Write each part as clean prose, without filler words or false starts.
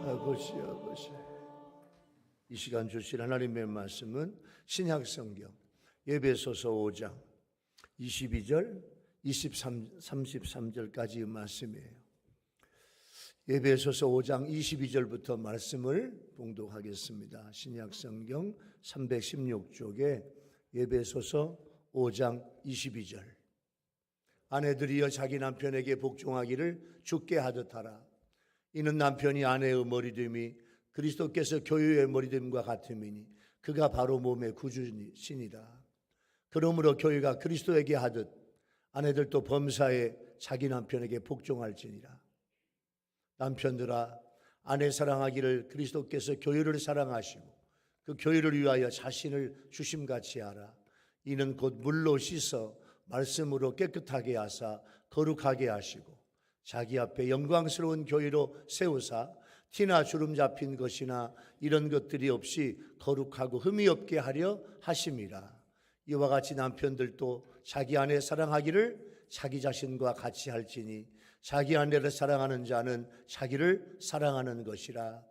아버지. 이 시간 주실 하나님의 말씀은 신약성경 에베소서 5장 22절, 33절까지의 말씀이에요. 에베소서 5장 22절부터 말씀을 봉독하겠습니다. 신약성경 316쪽에 에베소서 5장 22절. 아내들이여 자기 남편에게 복종하기를 주께 하듯 하라. 이는 남편이 아내의 머리됨이 그리스도께서 교회의 머리됨과 같음이니 그가 바로 몸의 구주시니라. 그러므로 교회가 그리스도에게 하듯 아내들도 범사에 자기 남편에게 복종할지니라. 남편들아, 아내 사랑하기를 그리스도께서 교회를 사랑하시고 그 교회를 위하여 자신을 주심같이 하라. 이는 곧 물로 씻어 말씀으로 깨끗하게 하사 거룩하게 하시고 자기 앞에 영광스러운 교회로 세우사 티나 주름 잡힌 것이나 이런 것들이 없이 거룩하고 흠이 없게 하려 하심이라. 이와 같이 남편들도 자기 아내 사랑하기를 자기 자신과 같이 할지니 자기 아내를 사랑하는 자는 자기를 사랑하는 것이라.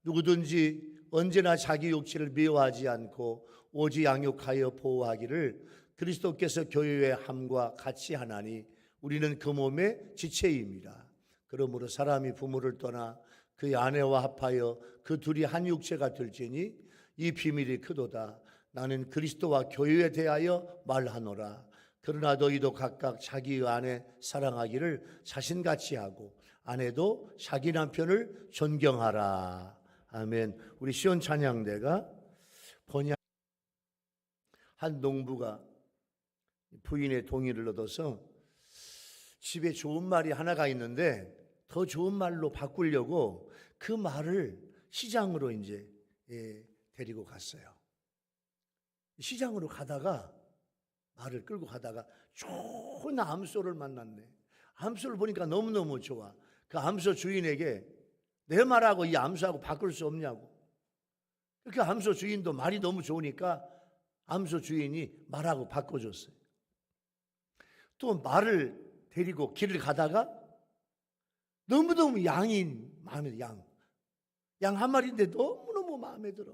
누구든지 언제나 자기 육체를 미워하지 않고 오직 양육하여 보호하기를 그리스도께서 교회의 함과 같이 하나니 우리는 그 몸의 지체입니다. 그러므로 사람이 부모를 떠나 그의 아내와 합하여 그 둘이 한 육체가 될지니 이 비밀이 크도다. 나는 그리스도와 교회에 대하여 말하노라. 그러나 너희도 각각 자기의 아내 사랑하기를 자신같이 하고 아내도 자기 남편을 존경하라. 아멘. 우리 시온 찬양대가 번역 한 농부가 부인의 동의를 얻어서 집에 좋은 말이 하나가 있는데 더 좋은 말로 바꾸려고 그 말을 시장으로 이제 데리고 갔어요. 시장으로 가다가 말을 끌고 가다가 좋은 암소를 만났네. 암소를 보니까 너무너무 좋아. 그 암소 주인에게 내 말하고 이 암소하고 바꿀 수 없냐고. 그 암소 주인도 말이 너무 좋으니까 암소 주인이 말하고 바꿔줬어요. 또 말을 데리고 길을 가다가 너무너무 양이 마음에 들어. 양 한 마리인데 너무너무 마음에 들어.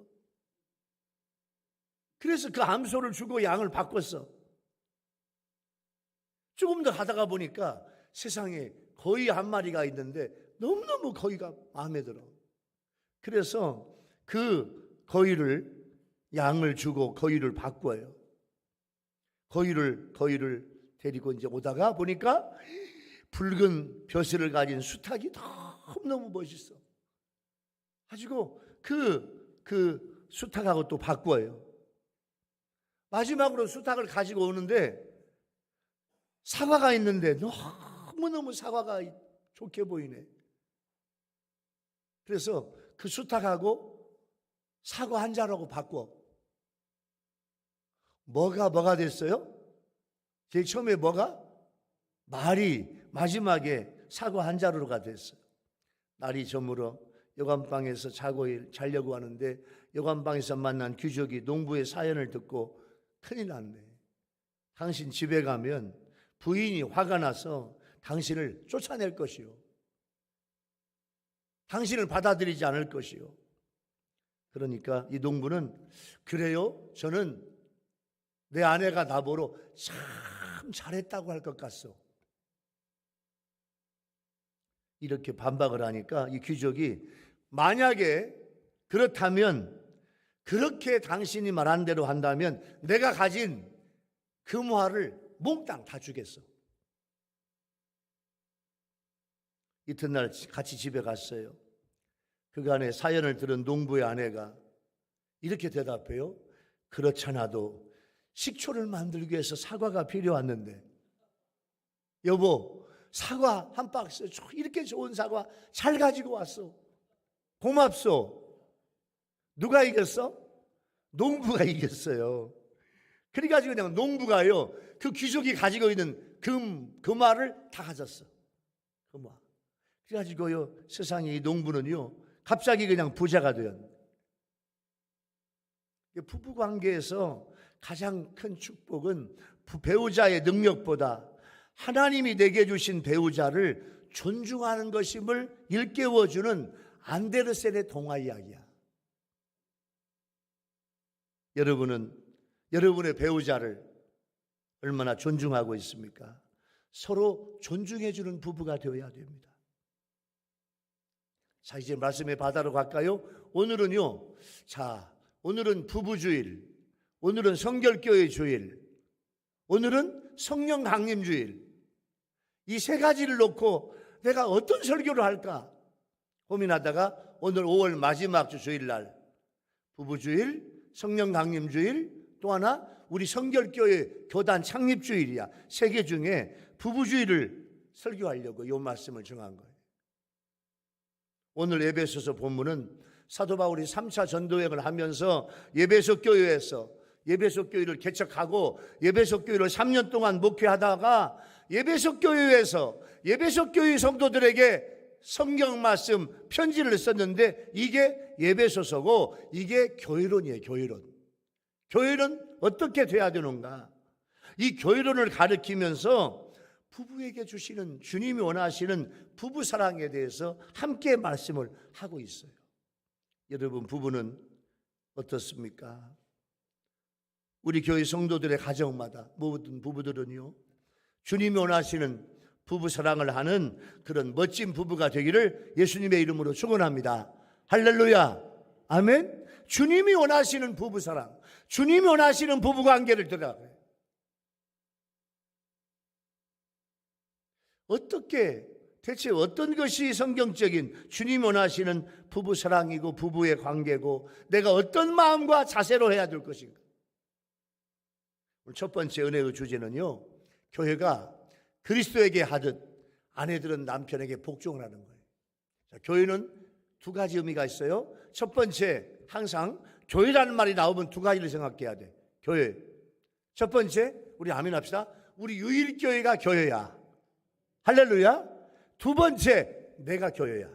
그래서 그 암소를 주고 양을 바꿨어. 조금 더 가다가 보니까 세상에 거의 한 마리가 있는데 너무너무 거의가 마음에 들어. 그래서 그 거의를 양을 주고 거의를 바꿔요. 거의를 데리고 이제 오다가 보니까 붉은 벼슬을 가진 수탉이 너무너무 멋있어. 가지고 그 수탉하고 또 바꿔요. 마지막으로 수탉을 가지고 오는데 사과가 있는데 너무너무 사과가 좋게 보이네. 그래서 그 수탉하고 사과 한 잔하고 바꿔. 뭐가 됐어요? 제일 처음에 말이 마지막에 사과 한 자루가 됐어요. 날이 저물어 여관방에서 자려고 하는데 여관방에서 만난 귀족이 농부의 사연을 듣고 큰일 났네. 당신 집에 가면 부인이 화가 나서 당신을 쫓아낼 것이요. 당신을 받아들이지 않을 것이요. 그러니까 이 농부는 그래요? 저는 내 아내가 나보러 참 잘했다고 할 것 같소. 이렇게 반박을 하니까 이 귀족이 만약에 그렇다면 그렇게 당신이 말한 대로 한다면 내가 가진 금화를 몽땅 다 주겠어. 이튿날 같이 집에 갔어요. 그간의 사연을 들은 농부의 아내가 이렇게 대답해요. 그렇잖아도 식초를 만들기 위해서 사과가 필요했는데 여보 사과 한 박스 이렇게 좋은 사과 잘 가지고 왔어. 고맙소. 누가 이겼어? 농부가 이겼어요. 그래가지고 그냥 농부가요 그 귀족이 가지고 있는 금화를 다 가졌어. 금화. 그래가지고요 세상에 이 농부는요 갑자기 그냥 부자가 되었네. 부부관계에서 가장 큰 축복은 배우자의 능력보다 하나님이 내게 주신 배우자를 존중하는 것임을 일깨워주는 안데르센의 동화 이야기야. 여러분은 여러분의 배우자를 얼마나 존중하고 있습니까? 서로 존중해주는 부부가 되어야 됩니다. 자, 이제 말씀의 바다로 갈까요? 오늘은요, 오늘은 부부주일, 오늘은 성결교회 주일, 오늘은 성령 강림 주일. 이 세 가지를 놓고 내가 어떤 설교를 할까 고민하다가 오늘 5월 마지막 주 주일날 부부주일, 성령 강림 주일, 또 하나 우리 성결교회 교단 창립 주일이야. 세 개 중에 부부주일을 설교하려고 이 말씀을 정한 거예요. 오늘 에베소서 본문은 사도 바울이 3차 전도여행을 하면서 예배소 교회를 개척하고 예배소 교회를 3년 동안 목회하다가 예배소 교회에서 예배소 교회 성도들에게 성경 말씀 편지를 썼는데 이게 예배소서고 이게 교회론이에요. 교회론 어떻게 돼야 되는가? 이 교회론을 가르치면서 부부에게 주시는 주님이 원하시는 부부 사랑에 대해서 함께 말씀을 하고 있어요. 여러분, 부부는 어떻습니까? 우리 교회 성도들의 가정마다 모든 부부들은요, 주님이 원하시는 부부 사랑을 하는 그런 멋진 부부가 되기를 예수님의 이름으로 축원합니다. 할렐루야, 아멘. 주님이 원하시는 부부 사랑, 주님이 원하시는 부부 관계를 들어가요. 대체 어떤 것이 성경적인 주님이 원하시는 부부 사랑이고 부부의 관계고 내가 어떤 마음과 자세로 해야 될 것인가? 오늘 첫 번째 은혜의 주제는요, 교회가 그리스도에게 하듯 아내들은 남편에게 복종을 하는 거예요. 자, 교회는 두 가지 의미가 있어요. 첫 번째, 항상 교회라는 말이 나오면 두 가지를 생각해야 돼. 교회. 첫 번째, 우리 아멘 합시다. 우리 유일교회가 교회야. 할렐루야. 두 번째, 내가 교회야.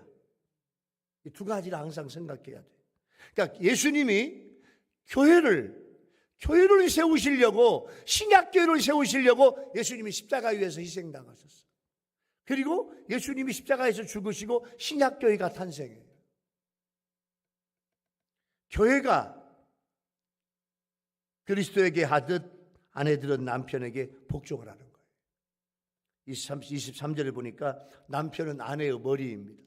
이 두 가지를 항상 생각해야 돼. 그러니까 예수님이 교회를 세우시려고, 신약교회를 세우시려고 예수님이 십자가 위에서 희생당하셨어요. 그리고 예수님이 십자가에서 죽으시고 신약교회가 탄생해요. 교회가 그리스도에게 하듯 아내들은 남편에게 복종을 하는 거예요. 23절에 보니까 남편은 아내의 머리입니다.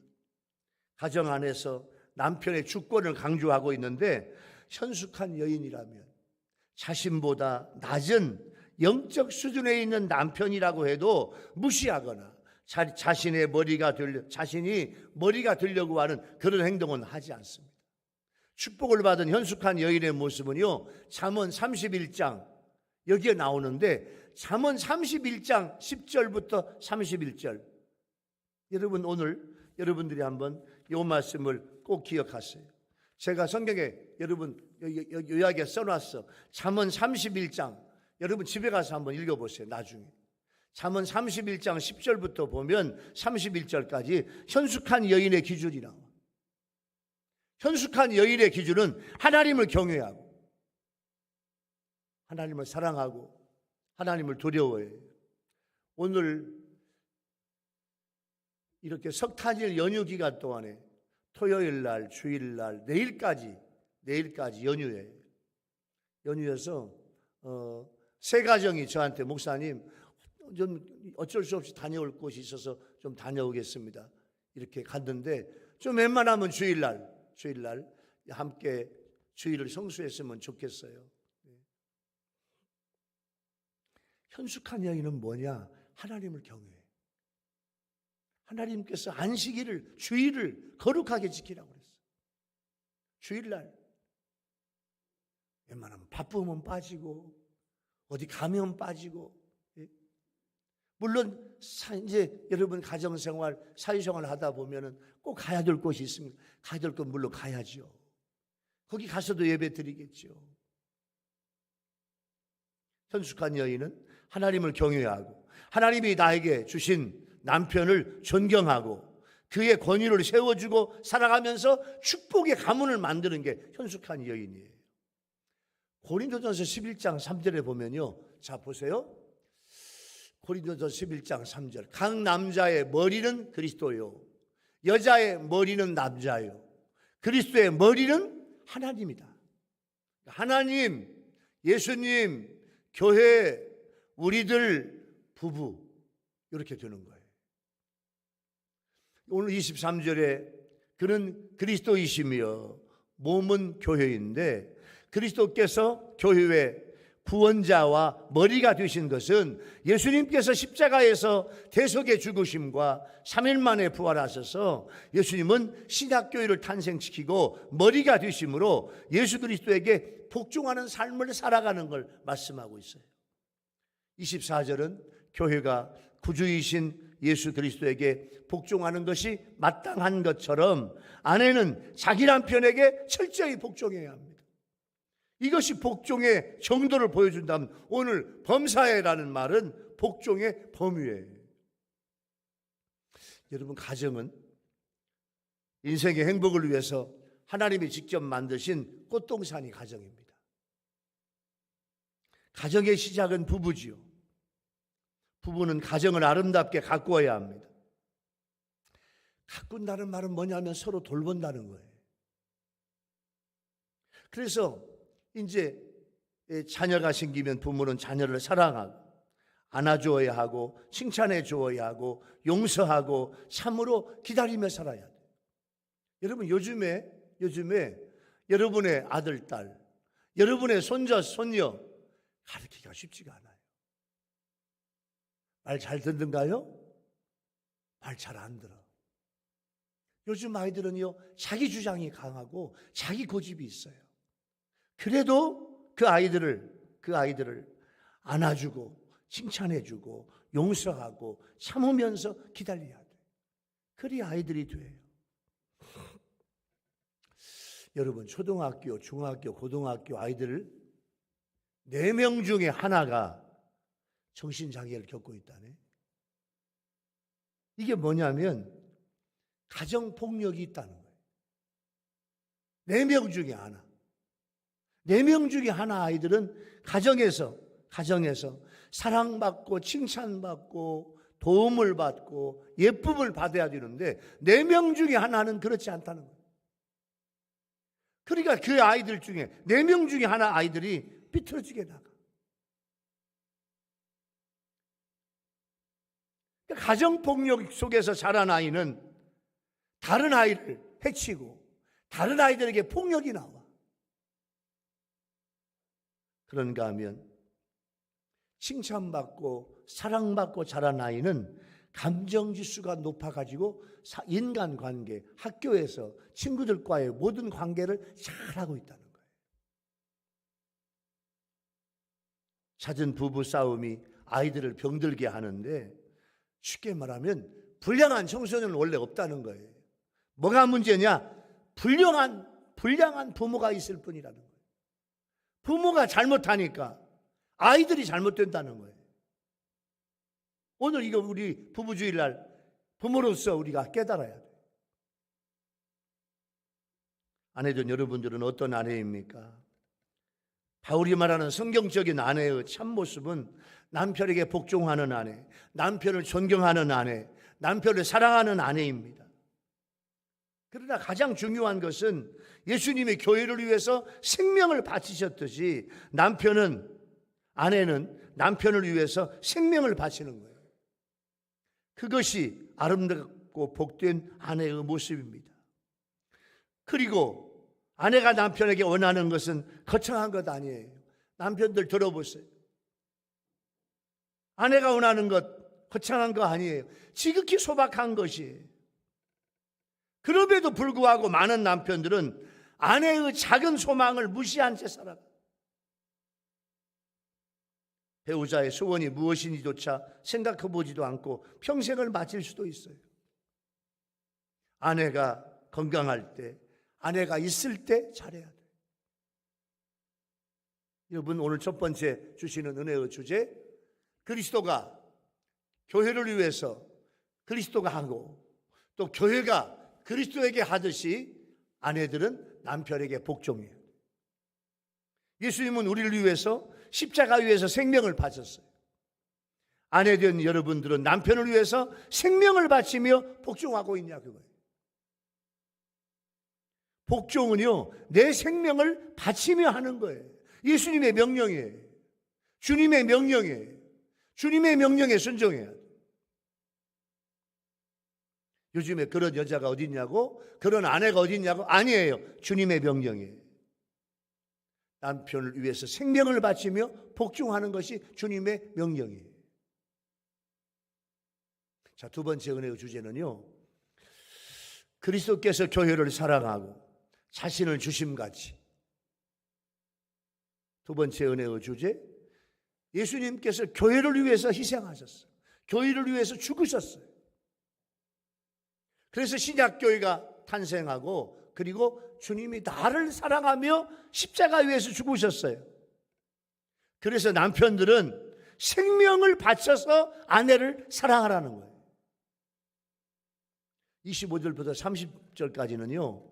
가정 안에서 남편의 주권을 강조하고 있는데, 현숙한 여인이라면 자신보다 낮은 영적 수준에 있는 남편이라고 해도 무시하거나 자신이 머리가 되려고 하는 그런 행동은 하지 않습니다. 축복을 받은 현숙한 여인의 모습은요, 잠언 31장 여기에 나오는데, 잠언 31장 10절부터 31절, 여러분 오늘 여러분들이 한번 이 말씀을 꼭 기억하세요. 제가 성경에 여러분 요약에 써놨어. 잠언 31장 여러분 집에 가서 한번 읽어보세요. 나중에 잠언 31장 10절부터 보면 31절까지 현숙한 여인의 기준이 나와. 현숙한 여인의 기준은 하나님을 경외하고 하나님을 사랑하고 하나님을 두려워해요. 오늘 이렇게 석탄일 연휴 기간 동안에 토요일 날, 주일 날, 내일까지 연휴예요. 연휴여서 세 가정이 저한테 목사님 좀 어쩔 수 없이 다녀올 곳이 있어서 좀 다녀오겠습니다. 이렇게 갔는데 좀 웬만하면 주일 날 함께 주일을 성수했으면 좋겠어요. 현숙한 여인은 뭐냐? 하나님을 경외해. 하나님께서 안식일을, 주일을 거룩하게 지키라고 그랬어요. 주일날 웬만하면 바쁘면 빠지고 어디 가면 빠지고, 물론 이제 여러분 가정생활, 사회생활 하다 보면은 꼭 가야 될 곳이 있습니다. 가야 될 건 물론 가야죠. 거기 가서도 예배 드리겠죠. 현숙한 여인은 하나님을 경외하고 하나님이 나에게 주신 남편을 존경하고 그의 권위를 세워주고 살아가면서 축복의 가문을 만드는 게 현숙한 여인이에요. 고린도전서 11장 3절에 보면요, 자 보세요. 고린도전서 11장 3절, 각 남자의 머리는 그리스도요, 여자의 머리는 남자요, 그리스도의 머리는 하나님이다. 하나님, 예수님, 교회, 우리들, 부부, 이렇게 되는 거예요. 오늘 23절에 그는 그리스도이시며 몸은 교회인데, 그리스도께서 교회의 구원자와 머리가 되신 것은 예수님께서 십자가에서 대속의 죽으심과 3일 만에 부활하셔서 예수님은 신약교회를 탄생시키고 머리가 되심으로 예수 그리스도에게 복종하는 삶을 살아가는 걸 말씀하고 있어요. 24절은 교회가 구주이신 예수 그리스도에게 복종하는 것이 마땅한 것처럼 아내는 자기 남편에게 철저히 복종해야 합니다. 이것이 복종의 정도를 보여준다면 오늘 범사에라는 말은 복종의 범위예요. 여러분, 가정은 인생의 행복을 위해서 하나님이 직접 만드신 꽃동산이 가정입니다. 가정의 시작은 부부지요. 부부는 가정을 아름답게 가꾸어야 합니다. 가꾼다는 말은 뭐냐면 서로 돌본다는 거예요. 그래서 이제 자녀가 생기면 부모는 자녀를 사랑하고 안아주어야 하고 칭찬해 주어야 하고 용서하고 참으로 기다리며 살아야 돼요. 여러분, 요즘에 여러분의 아들, 딸, 여러분의 손자, 손녀 가르치기가 쉽지가 않아요. 말 잘 듣는가요? 말 잘 안 들어. 요즘 아이들은요, 자기 주장이 강하고 자기 고집이 있어요. 그래도 그 아이들을 안아주고 칭찬해주고 용서하고 참으면서 기다려야 돼. 그리 아이들이 돼요. 여러분, 초등학교, 중학교, 고등학교 아이들 4명 중에 하나가 정신장애를 겪고 있다네. 이게 뭐냐면 가정폭력이 있다는 거예요. 4명 중에 하나. 4명 중에 하나 아이들은 가정에서 사랑받고 칭찬받고 도움을 받고 예쁨을 받아야 되는데 4명 중에 하나는 그렇지 않다는 거예요. 그러니까 그 아이들 중에 4명 중에 하나 아이들이 삐뚤어지게 나가. 가정폭력 속에서 자란 아이는 다른 아이를 해치고 다른 아이들에게 폭력이 나와. 그런가 하면 칭찬받고 사랑받고 자란 아이는 감정지수가 높아가지고 인간관계, 학교에서 친구들과의 모든 관계를 잘하고 있다는 거예요. 잦은 부부 싸움이 아이들을 병들게 하는데 쉽게 말하면 불량한 청소년은 원래 없다는 거예요. 뭐가 문제냐? 불량한 부모가 있을 뿐이라는 거예요. 부모가 잘못하니까 아이들이 잘못된다는 거예요. 오늘 이거 우리 부부주일날 부모로서 우리가 깨달아야 돼요. 아내들 여러분들은 어떤 아내입니까? 바울이 말하는 성경적인 아내의 참모습은 남편에게 복종하는 아내, 남편을 존경하는 아내, 남편을 사랑하는 아내입니다. 그러나 가장 중요한 것은 예수님의 교회를 위해서 생명을 바치셨듯이 아내는 남편을 위해서 생명을 바치는 거예요. 그것이 아름답고 복된 아내의 모습입니다. 그리고 아내가 남편에게 원하는 것은 거창한 것 아니에요. 남편들 들어보세요. 아내가 원하는 것 거창한 거 아니에요. 지극히 소박한 것이에요. 그럼에도 불구하고 많은 남편들은 아내의 작은 소망을 무시한 채 살아가. 배우자의 소원이 무엇인지조차 생각해보지도 않고 평생을 마칠 수도 있어요. 아내가 건강할 때, 아내가 있을 때 잘해야 돼요. 여러분, 오늘 첫 번째 주시는 은혜의 주제, 그리스도가 교회를 위해서 그리스도가 하고 또 교회가 그리스도에게 하듯이 아내들은 남편에게 복종해요. 예수님은 우리를 위해서 십자가 위에서 생명을 바쳤어요. 아내된 여러분들은 남편을 위해서 생명을 바치며 복종하고 있냐 그거예요. 복종은요, 내 생명을 바치며 하는 거예요. 예수님의 명령이에요. 주님의 명령이에요. 주님의 명령에 순종해야 돼요. 요즘에 그런 여자가 어디 있냐고? 그런 아내가 어디 있냐고? 아니에요. 주님의 명령이에요. 남편을 위해서 생명을 바치며 복종하는 것이 주님의 명령이에요. 자, 두 번째 은혜의 주제는요, 그리스도께서 교회를 사랑하고 자신을 주심같이. 두 번째 은혜의 주제, 예수님께서 교회를 위해서 희생하셨어요. 교회를 위해서 죽으셨어요. 그래서 신약교회가 탄생하고, 그리고 주님이 나를 사랑하며 십자가 위에서 죽으셨어요. 그래서 남편들은 생명을 바쳐서 아내를 사랑하라는 거예요. 25절부터 30절까지는요,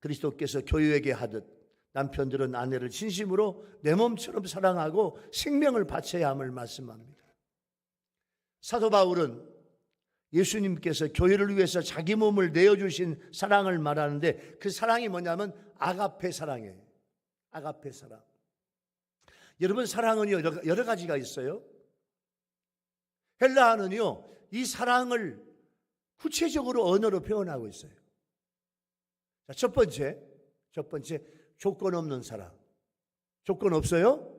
그리스도께서 교회에게 하듯 남편들은 아내를 진심으로 내 몸처럼 사랑하고 생명을 바쳐야 함을 말씀합니다. 사도 바울은 예수님께서 교회를 위해서 자기 몸을 내어주신 사랑을 말하는데, 그 사랑이 뭐냐면 아가페 사랑이에요. 아가페 사랑. 여러분, 사랑은 여러 가지가 있어요. 헬라어는요, 이 사랑을 구체적으로 언어로 표현하고 있어요. 자, 첫 번째 조건 없는 사랑. 조건 없어요?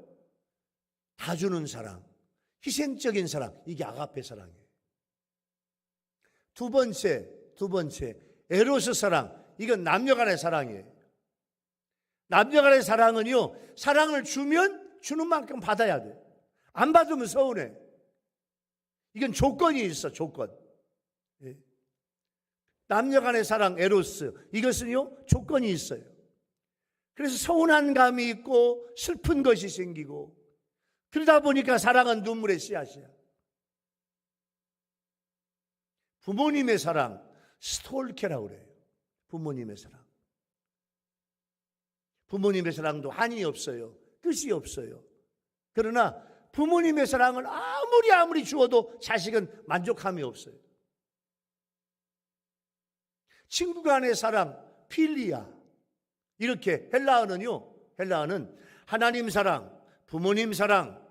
다 주는 사랑, 희생적인 사랑, 이게 아가페 사랑이에요. 두 번째 에로스 사랑, 이건 남녀간의 사랑이에요. 남녀간의 사랑은요, 사랑을 주면 주는 만큼 받아야 돼. 안 받으면 서운해. 이건 조건이 있어, 조건. 남녀간의 사랑, 에로스, 이것은요 조건이 있어요. 그래서 서운한 감이 있고 슬픈 것이 생기고, 그러다 보니까 사랑은 눈물의 씨앗이야. 부모님의 사랑, 스톨케라고 그래요. 부모님의 사랑. 부모님의 사랑도 한이 없어요. 끝이 없어요. 그러나 부모님의 사랑을 아무리 주어도 자식은 만족함이 없어요. 친구 간의 사랑, 필리아. 이렇게 헬라어는 하나님 사랑, 부모님 사랑,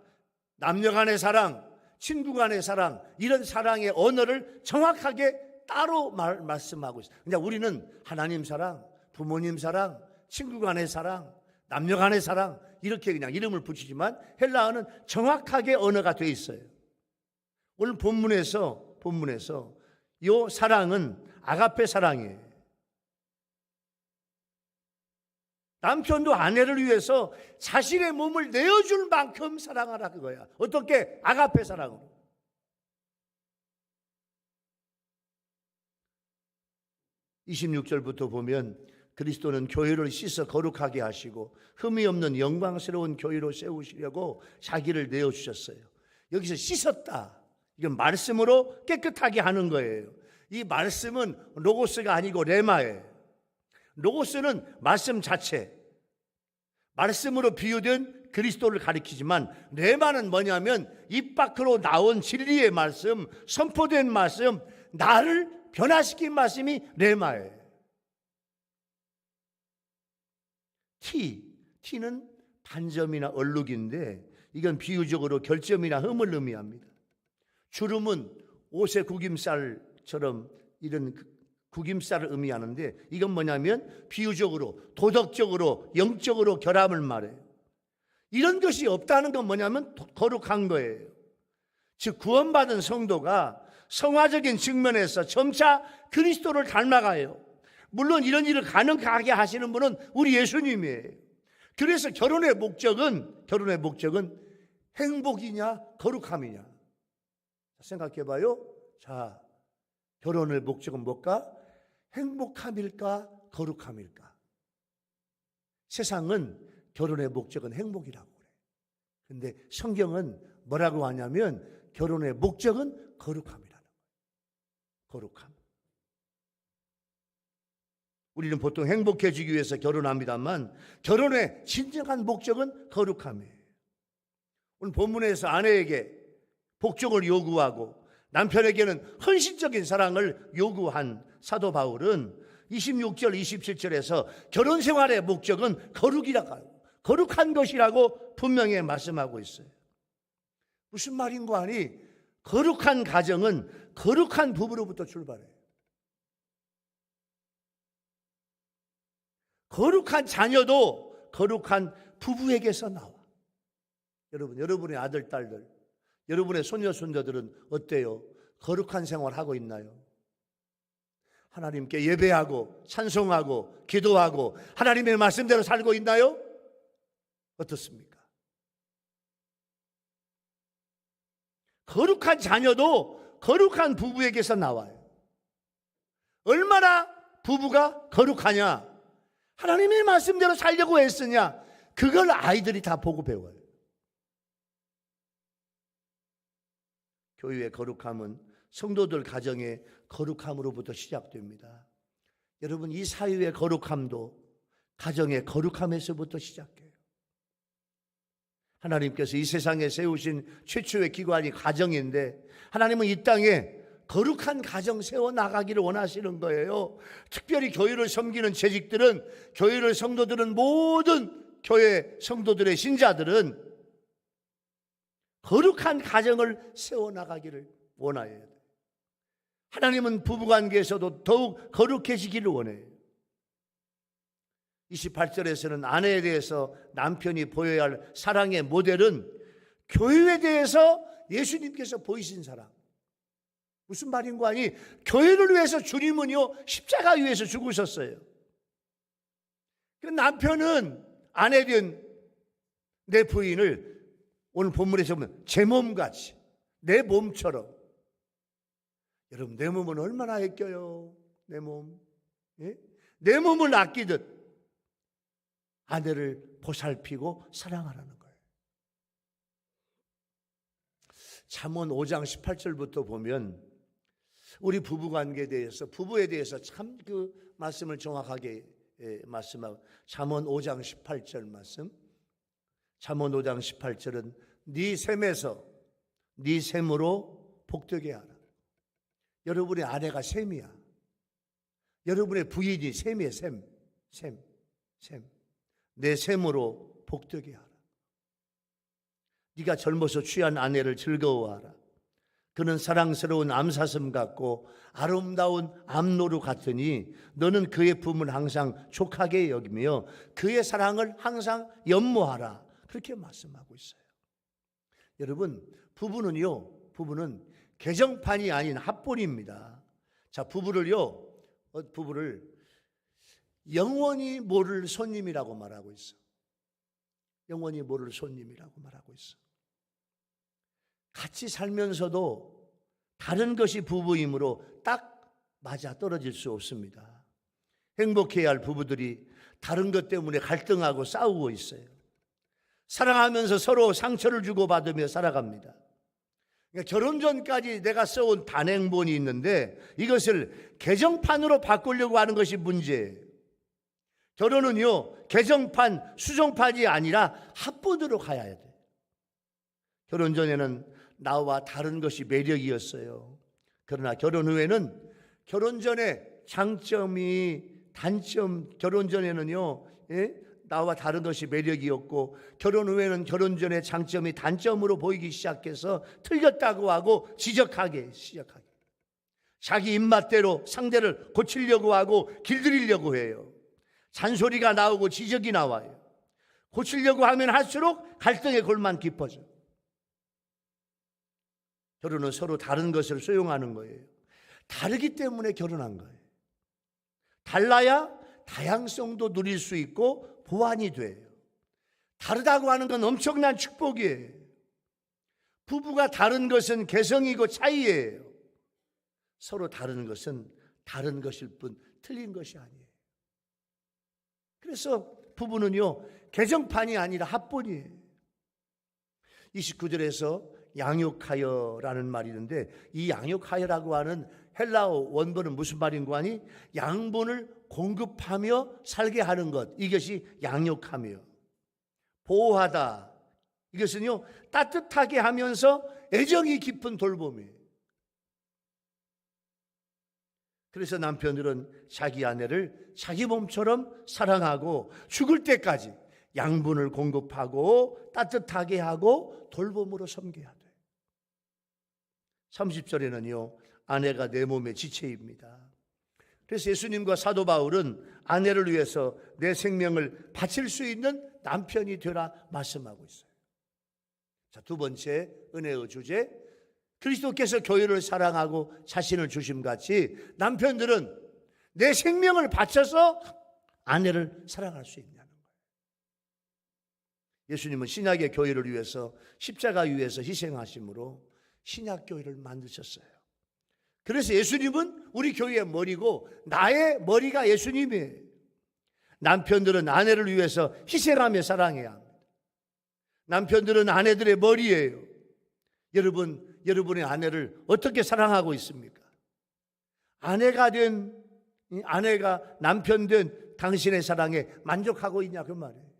남녀 간의 사랑, 친구 간의 사랑, 이런 사랑의 언어를 정확하게 따로 말씀하고 있어요. 그냥 우리는 하나님 사랑, 부모님 사랑, 친구 간의 사랑, 남녀 간의 사랑, 이렇게 그냥 이름을 붙이지만 헬라어는 정확하게 언어가 되어 있어요. 오늘 본문에서 이 사랑은 아가페 사랑이에요. 남편도 아내를 위해서 자신의 몸을 내어줄 만큼 사랑하라, 그거야. 어떻게? 아가페 사랑으로. (26절부터) 보면 그리스도는 교회를 씻어 거룩하게 하시고 흠이 없는 영광스러운 교회로 세우시려고 자기를 내어주셨어요. 여기서 씻었다, 이건 말씀으로 깨끗하게 하는 거예요. 이 말씀은 로고스가 아니고 레마예요. 로고스는 말씀 자체, 말씀으로 비유된 그리스도를 가리키지만, 레마는 뭐냐면 입 밖으로 나온 진리의 말씀, 선포된 말씀, 나를 변화시킨 말씀이 레마예요. 티는 반점이나 얼룩인데 이건 비유적으로 결점이나 흠을 의미합니다. 주름은 옷의 구김살처럼 이런 구김살을 의미하는데, 이건 뭐냐면 비유적으로, 도덕적으로, 영적으로 결함을 말해요. 이런 것이 없다는 건 뭐냐면 거룩한 거예요. 즉 구원받은 성도가 성화적인 측면에서 점차 그리스도를 닮아가요. 물론 이런 일을 가능하게 하시는 분은 우리 예수님이에요. 그래서 결혼의 목적은 행복이냐 거룩함이냐. 생각해봐요. 자, 결혼의 목적은 뭘까? 행복함일까 거룩함일까? 세상은 결혼의 목적은 행복이라고 그래. 근데 성경은 뭐라고 하냐면 결혼의 목적은 거룩함이라는 거예요. 거룩함. 우리는 보통 행복해지기 위해서 결혼합니다만 결혼의 진정한 목적은 거룩함이에요. 오늘 본문에서 아내에게 복종을 요구하고 남편에게는 헌신적인 사랑을 요구한 사도 바울은 26절, 27절에서 결혼 생활의 목적은 거룩이라고, 거룩한 것이라고 분명히 말씀하고 있어요. 무슨 말인고 하니 거룩한 가정은 거룩한 부부로부터 출발해요. 거룩한 자녀도 거룩한 부부에게서 나와. 여러분, 여러분의 아들, 딸들, 여러분의 손녀, 손자들은 어때요? 거룩한 생활하고 있나요? 하나님께 예배하고 찬송하고 기도하고 하나님의 말씀대로 살고 있나요? 어떻습니까? 거룩한 자녀도 거룩한 부부에게서 나와요. 얼마나 부부가 거룩하냐? 하나님의 말씀대로 살려고 했으냐? 그걸 아이들이 다 보고 배워요. 교회의 거룩함은 성도들 가정의 거룩함으로부터 시작됩니다. 여러분, 이 사회의 거룩함도 가정의 거룩함에서부터 시작해요. 하나님께서 이 세상에 세우신 최초의 기관이 가정인데 하나님은 이 땅에 거룩한 가정 세워나가기를 원하시는 거예요. 특별히 교회를 섬기는 재직들은, 교회를 성도들은, 모든 교회 성도들의 신자들은 거룩한 가정을 세워나가기를 원해요. 하나님은 부부관계에서도 더욱 거룩해지기를 원해요. 28절에서는 아내에 대해서 남편이 보여야 할 사랑의 모델은 교회에 대해서 예수님께서 보이신 사랑. 무슨 말인고 하니 교회를 위해서 주님은요 십자가 위에서 죽으셨어요. 그 남편은 아내된 내 부인을 오늘 본문에서 보면 제 몸같이, 내 몸처럼. 여러분, 내 몸은 얼마나 아껴요? 내 몸. 예? 내 몸을 아끼듯 아내를 보살피고 사랑하라는 거예요. 잠언 5장 18절부터 보면 우리 부부관계에 대해서, 부부에 대해서 참 그 말씀을 정확하게 말씀하고, 잠언 5장 18절 말씀. 잠언 5장 18절은 네 셈에서 네 셈으로 복되게 하라. 여러분의 아내가 셈이야. 여러분의 부인이 셈이에요. 셈. 내 셈으로 복되게 하라. 네가 젊어서 취한 아내를 즐거워하라. 그는 사랑스러운 암사슴 같고 아름다운 암노루 같으니 너는 그의 품을 항상 족하게 여기며 그의 사랑을 항상 연모하라. 그렇게 말씀하고 있어요. 여러분, 부부는 개정판이 아닌 합본입니다. 자, 부부를 영원히 모를 손님이라고 말하고 있어. 영원히 모를 손님이라고 말하고 있어. 같이 살면서도 다른 것이 부부이므로 딱 맞아 떨어질 수 없습니다. 행복해야 할 부부들이 다른 것 때문에 갈등하고 싸우고 있어요. 사랑하면서 서로 상처를 주고받으며 살아갑니다. 그러니까 결혼 전까지 내가 써온 단행본이 있는데 이것을 개정판으로 바꾸려고 하는 것이 문제예요. 결혼은요, 개정판, 수정판이 아니라 합본으로 가야 돼. 결혼 전에는 나와 다른 것이 매력이었어요. 그러나 결혼 후에는 결혼 전에 결혼 전에는요, 나와 다른 것이 매력이었고 결혼 후에는 결혼 전의 장점이 단점으로 보이기 시작해서 틀렸다고 하고 지적하기 시작하게. 자기 입맛대로 상대를 고치려고 하고 길들이려고 해요. 잔소리가 나오고 지적이 나와요. 고치려고 하면 할수록 갈등의 골만 깊어져. 결혼은 서로 다른 것을 수용하는 거예요. 다르기 때문에 결혼한 거예요. 달라야 다양성도 누릴 수 있고 보완이 돼요. 다르다고 하는 건 엄청난 축복이에요. 부부가 다른 것은 개성이고 차이예요. 서로 다른 것은 다른 것일 뿐 틀린 것이 아니에요. 그래서 부부는요, 개정판이 아니라 합본이에요. 29절에서 양육하여라는 말이 있는데 이 양육하여라고 하는 헬라어 원본은 무슨 말인고 하니 양분을 공급하며 살게 하는 것, 이것이 양육하며. 보호하다, 이것은요 따뜻하게 하면서 애정이 깊은 돌봄이에요. 그래서 남편들은 자기 아내를 자기 몸처럼 사랑하고 죽을 때까지 양분을 공급하고 따뜻하게 하고 돌봄으로 섬겨야 돼. 30절에는요, 아내가 내 몸의 지체입니다. 그래서 예수님과 사도 바울은 아내를 위해서 내 생명을 바칠 수 있는 남편이 되라 말씀하고 있어요. 자, 두 번째 은혜의 주제, 그리스도께서 교회를 사랑하고 자신을 주심같이 남편들은 내 생명을 바쳐서 아내를 사랑할 수 있냐는 거예요. 예수님은 신약의 교회를 위해서 십자가 위에서 희생하심으로 신약 교회를 만드셨어요. 그래서 예수님은 우리 교회의 머리고 나의 머리가 예수님이에요. 남편들은 아내를 위해서 희생하며 사랑해야 합니다. 남편들은 아내들의 머리예요. 여러분의 아내를 어떻게 사랑하고 있습니까? 아내가 남편 된 당신의 사랑에 만족하고 있냐 그 말이에요.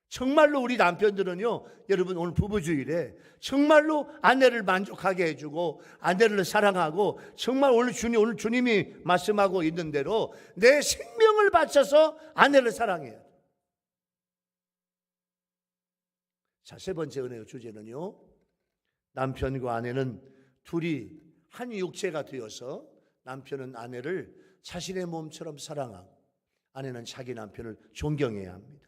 정말로 우리 남편들은요, 여러분 오늘 부부주일에 정말로 아내를 만족하게 해주고 아내를 사랑하고 정말 오늘 주님이 말씀하고 있는 대로 내 생명을 바쳐서 아내를 사랑해요. 자, 세 번째 은혜의 주제는요, 남편과 아내는 둘이 한 육체가 되어서 남편은 아내를 자신의 몸처럼 사랑하고 아내는 자기 남편을 존경해야 합니다.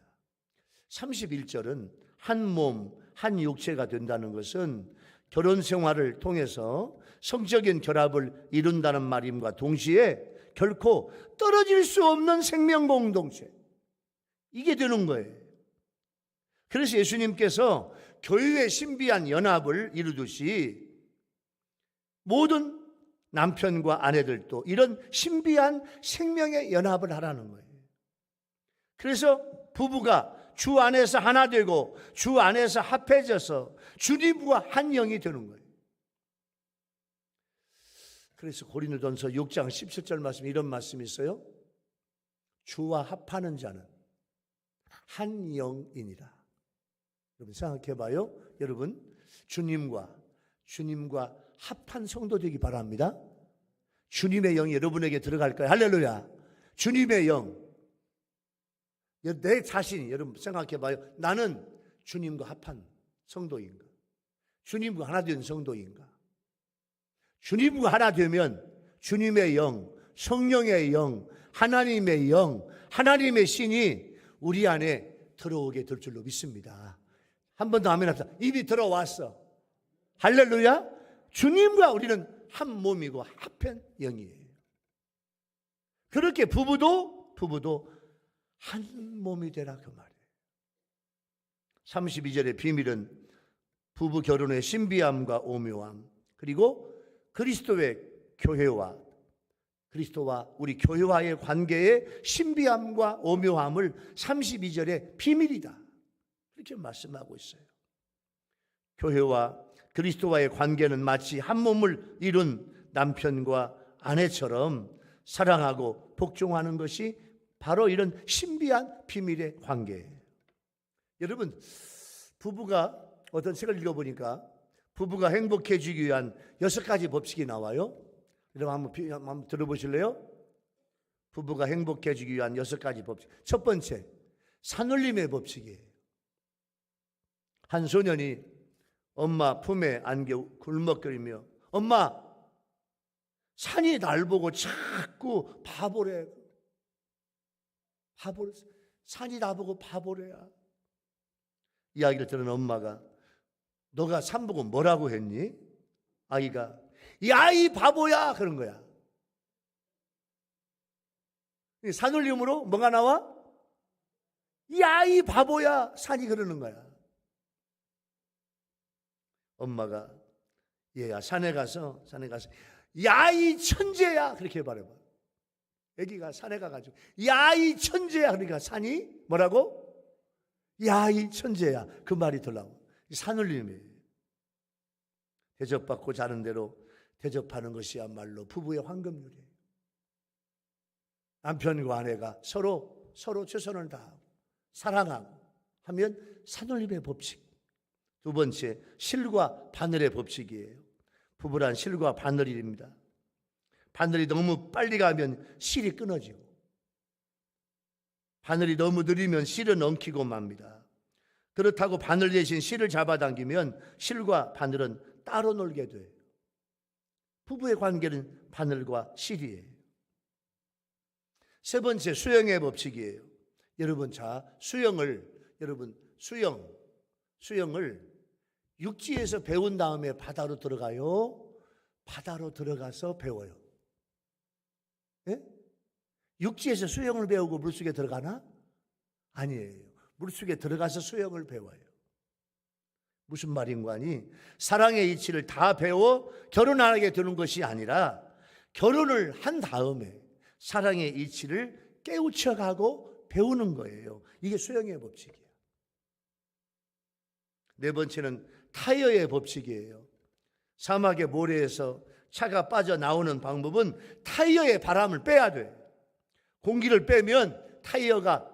31절은 한 몸, 한 육체가 된다는 것은 결혼 생활을 통해서 성적인 결합을 이룬다는 말임과 동시에 결코 떨어질 수 없는 생명 공동체, 이게 되는 거예요. 그래서 예수님께서 교회의 신비한 연합을 이루듯이 모든 남편과 아내들도 이런 신비한 생명의 연합을 하라는 거예요. 그래서 부부가 주 안에서 하나 되고 주 안에서 합해져서 주님과 한 영이 되는 거예요. 그래서 고린도전서 6장 17절 말씀, 이런 말씀이 있어요. 주와 합하는 자는 한 영이니라. 여러분 생각해 봐요. 여러분 주님과 합한 성도 되기 바랍니다. 주님의 영이 여러분에게 들어갈까요? 할렐루야. 주님의 영. 내 자신이, 여러분 생각해 봐요. 나는 주님과 합한 성도인가? 주님과 하나 된 성도인가? 주님과 하나 되면 주님의 영, 성령의 영, 하나님의 영, 하나님의 신이 우리 안에 들어오게 될 줄로 믿습니다. 한 번 더 아멘 합시다. 입이 들어왔어. 할렐루야. 주님과 우리는 한 몸이고 합한 영이에요. 그렇게 부부도 한 몸이 되라 그 말이에요. 32절의 비밀은 부부 결혼의 신비함과 오묘함, 그리고 그리스도와 우리 교회와의 관계의 신비함과 오묘함을 32절의 비밀이다, 이렇게 말씀하고 있어요. 교회와 그리스도와의 관계는 마치 한 몸을 이룬 남편과 아내처럼 사랑하고 복종하는 것이 바로 이런 신비한 비밀의 관계예요. 여러분, 부부가 어떤 책을 읽어보니까 부부가 행복해지기 위한 6가지 법칙이 나와요. 여러분 한번 들어보실래요? 부부가 행복해지기 위한 6가지 법칙. 첫 번째, 산울림의 법칙이에요. 한 소년이 엄마 품에 안겨 굴먹거리며, 엄마, 산이 날 보고 자꾸 바보래. 산이 나보고 바보래야. 이야기를 들은 엄마가, 너가 산 보고 뭐라고 했니? 아이가, 야, 이 바보야, 그런 거야. 산울림으로 뭐가 나와? 야, 이 바보야, 산이 그러는 거야. 엄마가, 얘야, 산에 가서 야, 이 천재야, 그렇게 말해봐. 애기가 산에 가가지고 야, 이 천재야, 그러니까 산이 뭐라고? 야, 이 천재야, 그 말이 들라고. 산울림이에요. 대접받고 자는 대로 대접하는 것이야말로 부부의 황금률이에요. 남편과 아내가 서로 최선을 다하고 사랑하고 하면 산울림의 법칙. 두 번째, 실과 바늘의 법칙이에요. 부부란 실과 바늘입니다. 바늘이 너무 빨리 가면 실이 끊어지고, 바늘이 너무 느리면 실은 엉키고 맙니다. 그렇다고 바늘 대신 실을 잡아당기면 실과 바늘은 따로 놀게 돼요. 부부의 관계는 바늘과 실이에요. 세 번째, 수영의 법칙이에요. 여러분, 수영을 육지에서 배운 다음에 바다로 들어가요? 바다로 들어가서 배워요? 예? 육지에서 수영을 배우고 물속에 들어가나? 아니에요. 물속에 들어가서 수영을 배워요. 무슨 말인가 하니, 사랑의 이치를 다 배워 결혼하게 되는 것이 아니라 결혼을 한 다음에 사랑의 이치를 깨우쳐가고 배우는 거예요. 이게 수영의 법칙이에요. 네 번째는 타이어의 법칙이에요. 사막의 모래에서 차가 빠져나오는 방법은 타이어의 바람을 빼야 돼요. 공기를 빼면 타이어가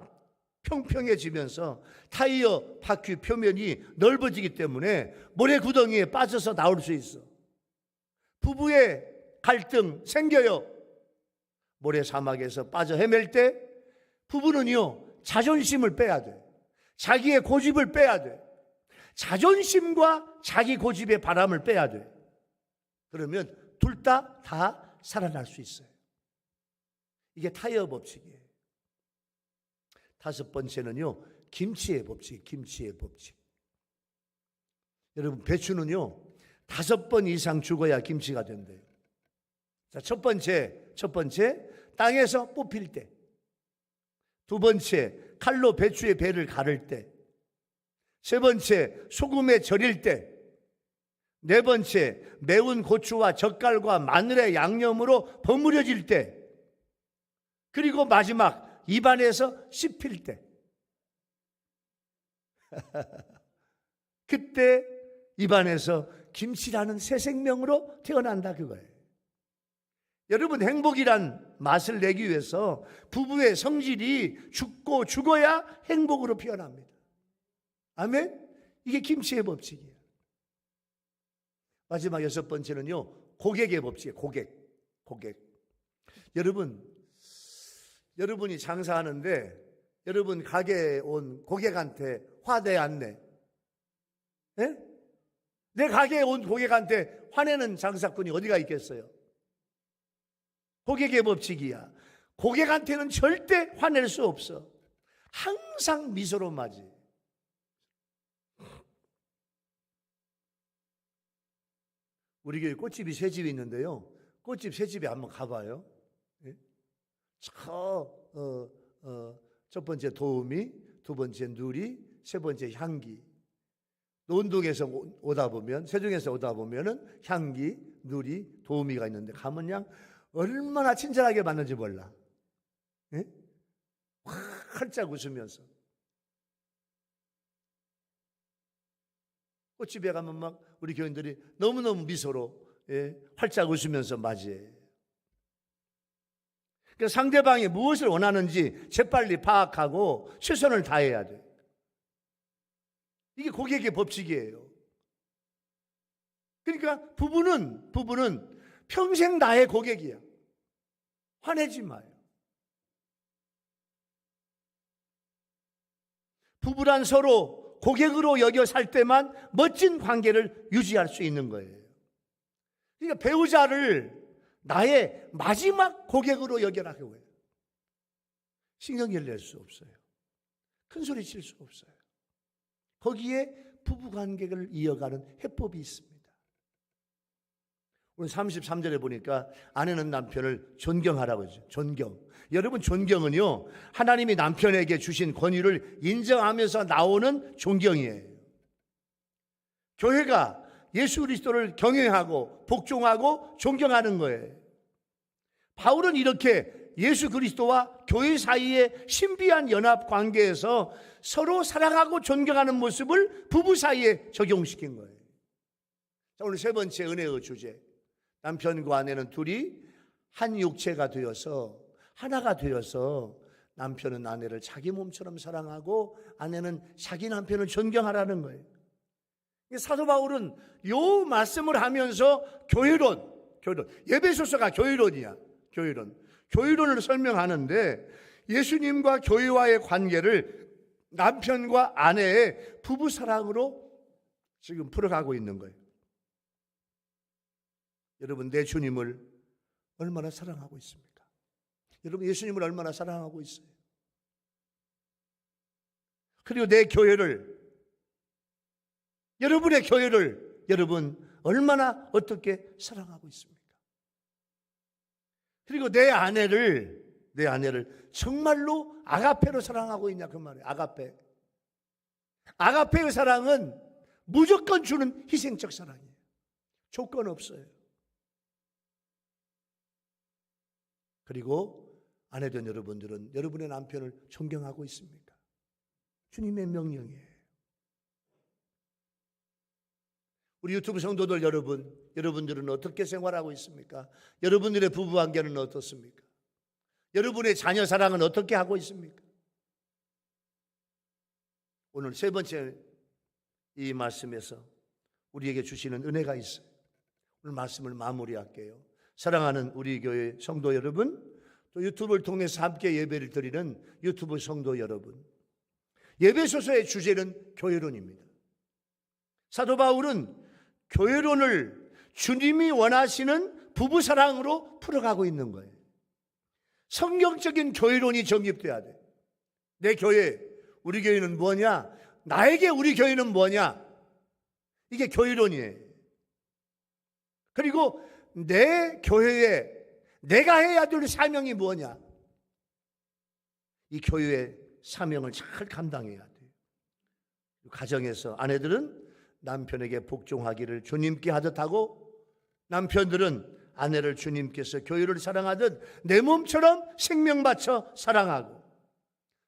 평평해지면서 타이어 바퀴 표면이 넓어지기 때문에 모래 구덩이에 빠져서 나올 수 있어. 부부의 갈등 생겨요. 모래 사막에서 빠져 헤맬 때 부부는요, 자존심을 빼야 돼. 자기의 고집을 빼야 돼. 자존심과 자기 고집의 바람을 빼야 돼. 그러면 둘 다 살아날 수 있어요. 이게 타이어 법칙이에요. 다섯 번째는요, 김치의 법칙. 여러분, 배추는요 5번 이상 죽어야 김치가 된대요. 자, 첫 번째 땅에서 뽑힐 때, 두 번째 칼로 배추의 배를 가를 때, 세 번째 소금에 절일 때, 네 번째 매운 고추와 젓갈과 마늘의 양념으로 버무려질 때, 그리고 마지막 입안에서 씹힐 때. 그때 입안에서 김치라는 새 생명으로 태어난다, 그거예요. 여러분, 행복이란 맛을 내기 위해서 부부의 성질이 죽고 죽어야 행복으로 피어납니다. 아멘? 이게 김치의 법칙이에요. 마지막 6번째는요, 고객의 법칙이에요. 고객. 여러분이 장사하는데 여러분 가게에 온 고객한테 화내 안 내? 예? 내 가게에 온 고객한테 화내는 장사꾼이 어디가 있겠어요? 고객의 법칙이야. 고객한테는 절대 화낼 수 없어. 항상 미소로 맞이. 우리 교회 꽃집이 3집이 있는데요, 꽃집 3집에 한번 가봐요. 예? 첫 번째 도우미, 두 번째 누리, 세 번째 향기. 논동에서 오다 보면, 세종에서 오다 보면은 향기, 누리, 도우미가 있는데 가면 그냥 얼마나 친절하게 만는지 몰라. 예? 활짝 웃으면서. 꽃집에 가면 막 우리 교인들이 너무너무 미소로, 예, 활짝 웃으면서 맞이해. 그러니까 상대방이 무엇을 원하는지 재빨리 파악하고 최선을 다해야 돼. 이게 고객의 법칙이에요. 그러니까 부부는 평생 나의 고객이야. 화내지 마요. 부부란 서로 고객으로 여겨 살 때만 멋진 관계를 유지할 수 있는 거예요. 그러니까 배우자를 나의 마지막 고객으로 여겨라고 해요. 신경질 낼 수 없어요. 큰 소리 칠 수 없어요. 거기에 부부관계를 이어가는 해법이 있습니다. 오늘 33절에 보니까 아내는 남편을 존경하라고 하죠. 존경. 여러분, 존경은요, 하나님이 남편에게 주신 권위를 인정하면서 나오는 존경이에요. 교회가 예수 그리스도를 경외하고 복종하고 존경하는 거예요. 바울은 이렇게 예수 그리스도와 교회 사이의 신비한 연합 관계에서 서로 사랑하고 존경하는 모습을 부부 사이에 적용시킨 거예요. 자, 오늘 세 번째 은혜의 주제. 남편과 아내는 둘이 한 육체가 되어서, 하나가 되어서 남편은 아내를 자기 몸처럼 사랑하고 아내는 자기 남편을 존경하라는 거예요. 사도 바울은 이 말씀을 하면서 교회론. 예배소서가 교회론이야. 교회론을 설명하는데 예수님과 교회와의 관계를 남편과 아내의 부부사랑으로 지금 풀어가고 있는 거예요. 여러분, 내 주님을 얼마나 사랑하고 있습니까? 여러분, 예수님을 얼마나 사랑하고 있어요? 그리고 내 교회를, 여러분의 교회를 여러분 얼마나 어떻게 사랑하고 있습니까? 그리고 내 아내를 정말로 아가페로 사랑하고 있냐, 그 말이에요. 아가페. 아가페의 사랑은 무조건 주는 희생적 사랑이에요. 조건 없어요. 그리고 아내된 여러분들은 여러분의 남편을 존경하고 있습니까? 주님의 명령이에요. 우리 유튜브 성도들 여러분들은 어떻게 생활하고 있습니까? 여러분들의 부부관계는 어떻습니까? 여러분의 자녀 사랑은 어떻게 하고 있습니까? 오늘 세 번째 이 말씀에서 우리에게 주시는 은혜가 있어요. 오늘 말씀을 마무리할게요. 사랑하는 우리 교회 성도 여러분, 또 유튜브를 통해서 함께 예배를 드리는 유튜브 성도 여러분, 예배소서의 주제는 교회론입니다. 사도 바울은 교회론을 주님이 원하시는 부부사랑으로 풀어가고 있는 거예요. 성경적인 교회론이 정립돼야 돼. 내 교회, 우리 교회는 뭐냐? 나에게 우리 교회는 뭐냐? 이게 교회론이에요. 그리고 내 교회에 내가 해야 될 사명이 뭐냐? 이 교회의 사명을 잘 감당해야 돼요. 가정에서 아내들은 남편에게 복종하기를 주님께 하듯 하고, 남편들은 아내를 주님께서 교회를 사랑하듯 내 몸처럼 생명 바쳐 사랑하고,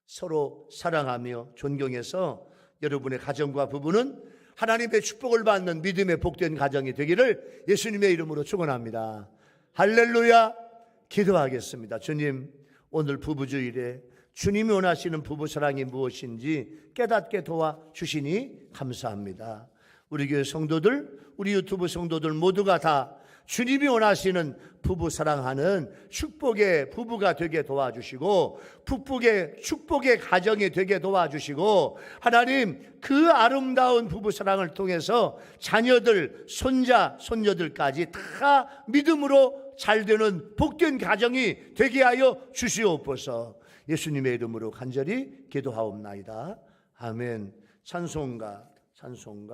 서로 사랑하며 존경해서 여러분의 가정과 부부는 하나님의 축복을 받는 믿음의 복된 가정이 되기를 예수님의 이름으로 축원합니다. 할렐루야. 기도하겠습니다. 주님, 오늘 부부주일에 주님이 원하시는 부부사랑이 무엇인지 깨닫게 도와주시니 감사합니다. 우리 교회 성도들, 우리 유튜브 성도들 모두가 다 주님이 원하시는 부부 사랑하는 축복의 부부가 되게 도와주시고, 축복의 가정이 되게 도와주시고, 하나님 그 아름다운 부부 사랑을 통해서 자녀들, 손자, 손녀들까지 다 믿음으로 잘되는 복된 가정이 되게 하여 주시옵소서. 예수님의 이름으로 간절히 기도하옵나이다. 아멘. 찬송가